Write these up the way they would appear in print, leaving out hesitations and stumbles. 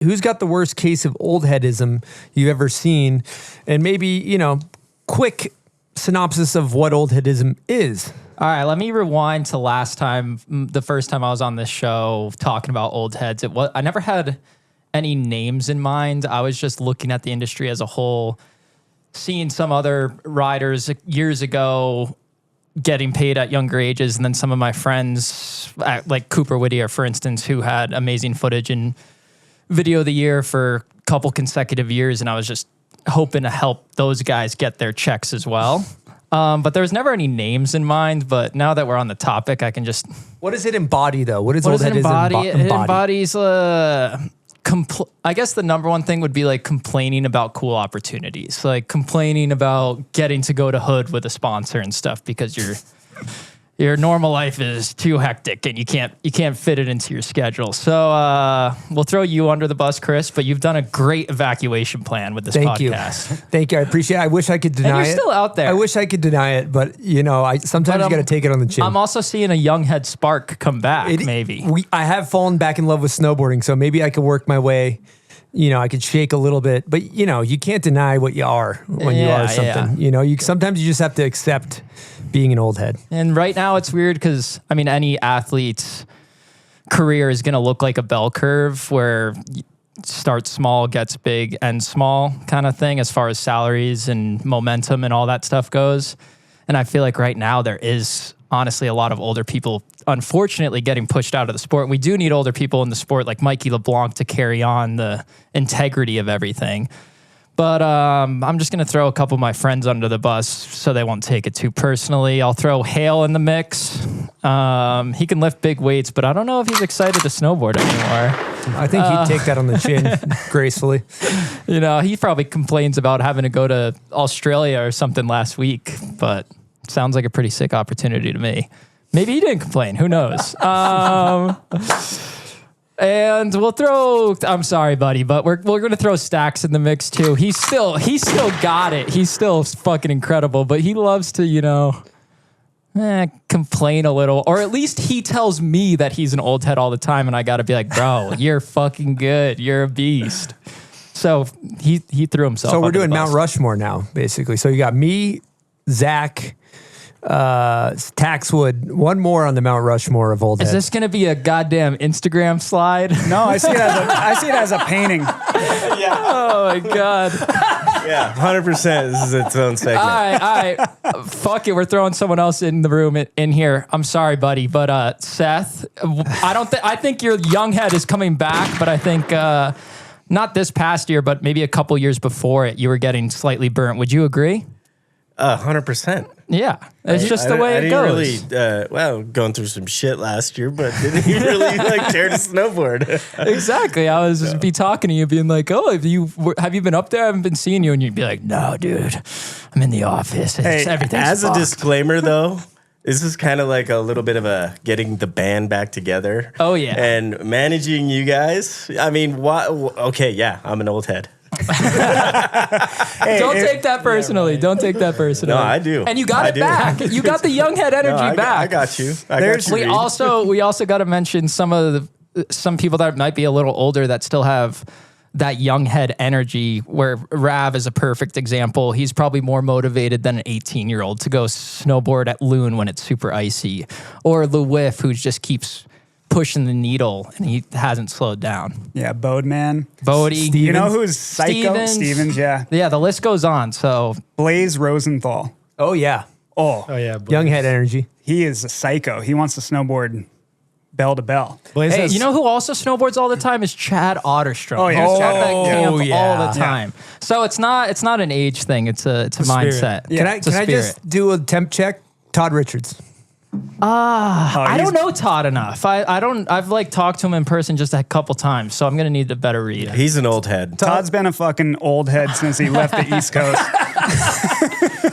who's got the worst case of old headism you've ever seen? And maybe, quick synopsis of what old headism is. All right, let me rewind to last time, the first time I was on this show talking about old heads. I never had any names in mind. I was just looking at the industry as a whole, seeing some other riders years ago getting paid at younger ages, and then some of my friends, like Cooper Whittier, for instance, who had amazing footage in Video of the Year for a couple consecutive years, and I was just hoping to help those guys get their checks as well. But there was never any names in mind, but now that we're on the topic, I can just... What does it embody, though? What does what old does it headism embody? It embodies... I guess the number one thing would be like complaining about cool opportunities, like complaining about getting to go to Hood with a sponsor and stuff because your normal life is too hectic and you can't fit it into your schedule. So we'll throw you under the bus, Chris, but you've done a great evacuation plan with this podcast. Thank you. I appreciate it. I wish I could deny it. And you're still out there. I wish I could deny it, but sometimes you got to take it on the chin. I'm also seeing a young head spark come back, maybe. I have fallen back in love with snowboarding, so maybe I could work my way. I could shake a little bit, but you can't deny what you are when you are something. Yeah. Sometimes you just have to accept being an old head. And right now it's weird because any athlete's career is going to look like a bell curve where starts small, gets big, ends small kind of thing as far as salaries and momentum and all that stuff goes. And I feel like right now there is honestly a lot of older people unfortunately getting pushed out of the sport. We do need older people in the sport like Mikey LeBlanc to carry on the integrity of everything. But I'm just going to throw a couple of my friends under the bus so they won't take it too personally. I'll throw Hale in the mix. He can lift big weights, but I don't know if he's excited to snowboard anymore. I think he'd take that on the chin gracefully. He probably complains about having to go to Australia or something last week, but sounds like a pretty sick opportunity to me. Maybe he didn't complain. Who knows? And we'll throw... I'm sorry, buddy, but we're going to throw Stacks in the mix, too. He's still got it. He's still fucking incredible, but he loves to, complain a little. Or at least he tells me that he's an old head all the time, and I got to be like, bro, you're fucking good. You're a beast. So he threw himself. So we're doing Mount Rushmore now, basically. So you got me, Zach... Taxwood, one more on the Mount Rushmore of old heads. Is this going to be a goddamn Instagram slide? No, I see it as a painting. Yeah. Oh my God. Yeah, 100%. This is its own segment. All right. Fuck it. We're throwing someone else in the room in here. I'm sorry, buddy, but Seth, I think your young head is coming back, but I think not this past year, but maybe a couple years before it, you were getting slightly burnt. Would you agree? 100%. Yeah, it's just the way it goes. Really, going through some shit last year, but didn't you really care to snowboard? Exactly. I was just be talking to you, being like, "Oh, have you been up there? I haven't been seeing you." And you'd be like, "No, dude, I'm in the office. Everything's as fucked." A disclaimer, though, this is kind of like a little bit of a getting the band back together. Oh yeah, and managing you guys. I mean, okay, yeah, I'm an old head. Don't take that personally. Don't take that personally. No, I do. And you got it back. You got the young head energy back. I got you. We also got to mention some people that might be a little older that still have that young head energy, where Rav is a perfect example. He's probably more motivated than an 18-year-old to go snowboard at Loon when it's super icy, or Lewis, who just keeps pushing the needle and he hasn't slowed down. Yeah, Bodeman. Stevens. You know who's psycho? Stevens, yeah. Yeah, the list goes on. So Blaze Rosenthal. Oh yeah. Oh yeah. Blaze. Young head energy. He is a psycho. He wants to snowboard bell to bell. Blaze hey, you know who also snowboards all the time is Chad Otterstrom. Oh yeah, Chad at camp all the time. Yeah. So it's not an age thing. It's a mindset. Yeah. Can I just do a temp check? Todd Richards. I don't know Todd enough. I've talked to him in person just a couple times, so I'm gonna need a better read. Yeah, he's an old head. Todd's been a fucking old head since he left the East Coast.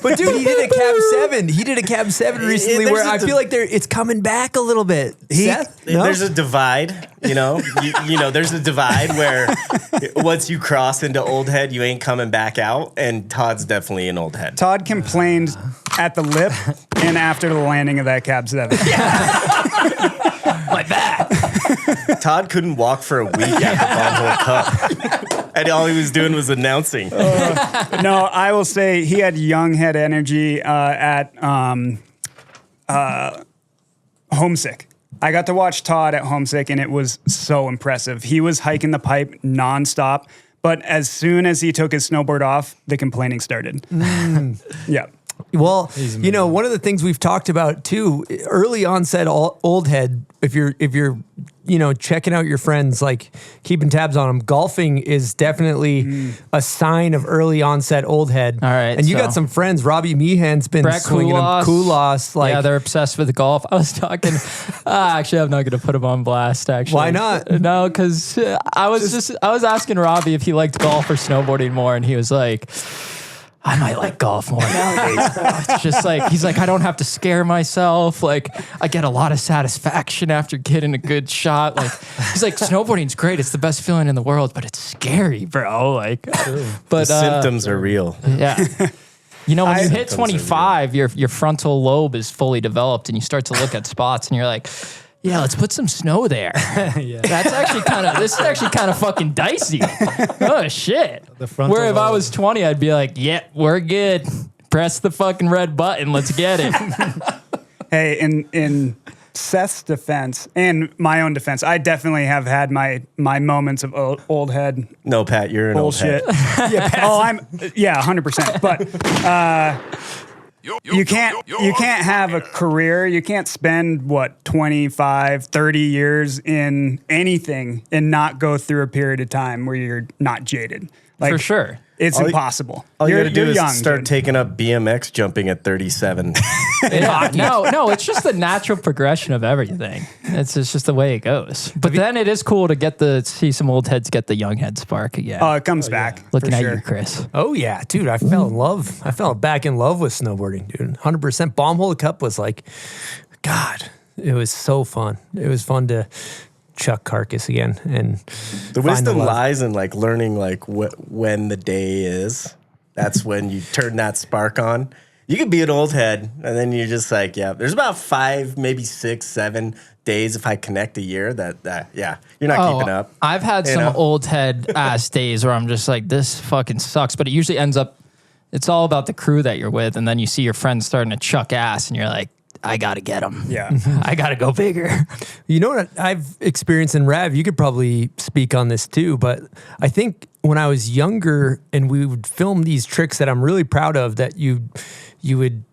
But dude, he did a Cab 7. He did a Cab 7 recently where I feel like it's coming back a little bit. Seth? No? There's a divide, you know, there's a divide where once you cross into old head, you ain't coming back out. And Todd's definitely an old head. Todd complained at the lip and after the landing of that Cab 7. My back. Todd couldn't walk for a week after Bomb Hole Cup. And all he was doing was announcing. No, I will say he had young head energy at Homesick. I got to watch Todd at Homesick, and it was so impressive. He was hiking the pipe nonstop, but as soon as he took his snowboard off, the complaining started. Yeah. Well, one of the things we've talked about too, early onset old head, if you're checking out your friends, like keeping tabs on them, golfing is definitely a sign of early onset old head. All right. And you got some friends, Robbie Meehan's been Brett swinging them. Kulas. Yeah, they're obsessed with golf. I was talking, actually, I'm not going to put him on blast, actually. Why not? No, because I was asking Robbie if he liked golf or snowboarding more, and he was like, I might like golf more nowadays, bro. It's just like, he's like, I don't have to scare myself. Like, I get a lot of satisfaction after getting a good shot. Like, he's like, snowboarding's great. It's the best feeling in the world, but it's scary, bro. Like, but the symptoms are real. Yeah. When you hit 25, your frontal lobe is fully developed and you start to look at spots and you're like, yeah, let's put some snow there. Yeah. This is actually kind of fucking dicey. Oh, shit. Where if I was 20, I'd be like, yeah, we're good. Press the fucking red button. Let's get it. Hey, in Seth's defense and my own defense, I definitely have had my moments of old head. No, Pat, you're an bullshit. old head. Yeah, 100%. But you can't have a career. You can't spend 25, 30 years in anything and not go through a period of time where you're not jaded. Like, for sure. It's impossible. All you got to do is start taking up BMX jumping at 37. No, it's just the natural progression of everything. It's just the way it goes. But then it is cool to see some old heads get the young head spark again. Oh, it comes back. Looking at you, Chris. Oh yeah, dude, I fell in love. I fell back in love with snowboarding, dude. 100%. Bomb Hole Cup was like, God, it was so fun. It was fun to chuck carcass again, and the wisdom lies in like learning like when the day is. That's when you turn that spark on. You could be an old head, and then you're just like, yeah. There's about 5, maybe 6, 7 days if I connect a year. You're not keeping up. I've had some old head ass days where I'm just like, this fucking sucks. But it usually ends up, it's all about the crew that you're with, and then you see your friends starting to chuck ass, and you're like, I got to get them. Yeah. I got to go bigger. You know what I've experienced, in Rav, you could probably speak on this too, but I think when I was younger and we would film these tricks that I'm really proud of, that you would,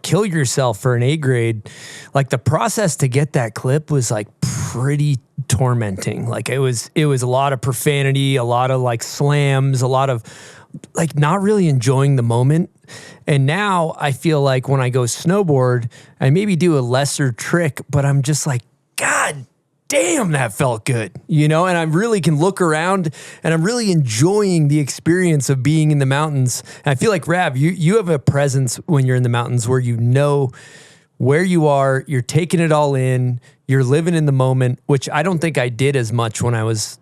kill yourself for an A grade, like the process to get that clip was like pretty tormenting. Like it was a lot of profanity, a lot of like slams, a lot of like not really enjoying the moment. And now I feel like when I go snowboard, I maybe do a lesser trick, but I'm just like, God damn, that felt good, and I really can look around and I'm really enjoying the experience of being in the mountains. And I feel like, Rav, you have a presence when you're in the mountains where you know where you are, you're taking it all in, you're living in the moment, which I don't think I did as much when I was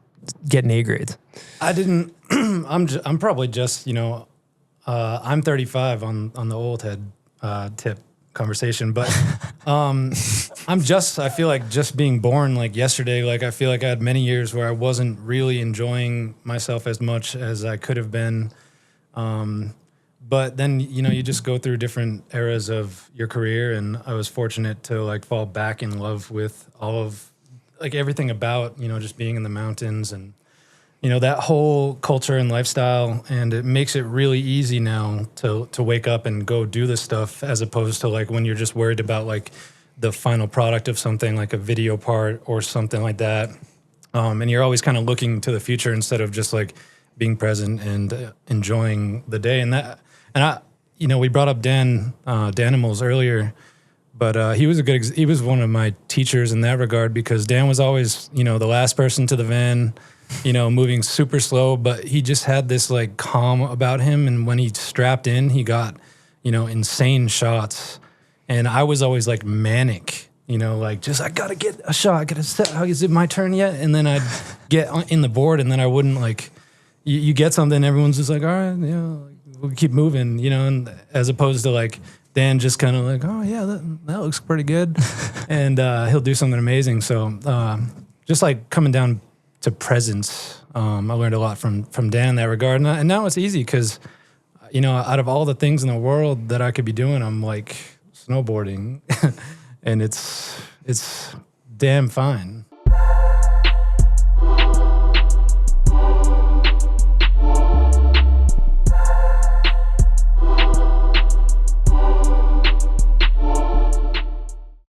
getting A grades. I didn't, I'm probably just, I'm 35 on the old head tip conversation, but I feel like just being born like yesterday, like I feel like I had many years where I wasn't really enjoying myself as much as I could have been. But then, you just go through different eras of your career, and I was fortunate to like fall back in love with all of like everything about, just being in the mountains and that whole culture and lifestyle, and it makes it really easy now to wake up and go do this stuff, as opposed to like when you're just worried about like the final product of something like a video part or something like that. And you're always kind of looking to the future instead of just like being present and enjoying the day. We brought up Dan Animals earlier, but he was one of my teachers in that regard, because Dan was always, the last person to the van, moving super slow, but he just had this like calm about him. And when he strapped in, he got, insane shots. And I was always like manic, like just, I got to get a shot. I got to set, is it my turn yet? And then I'd get in the board, and then I wouldn't like, you get something, everyone's just like, all right, we'll keep moving, and as opposed to like Dan just kind of like, oh yeah, that looks pretty good. And he'll do something amazing. So, just like coming down to presence. I learned a lot from Dan in that regard. And now it's easy because, you know, out of all the things in the world that I could be doing, I'm like snowboarding and it's damn fine.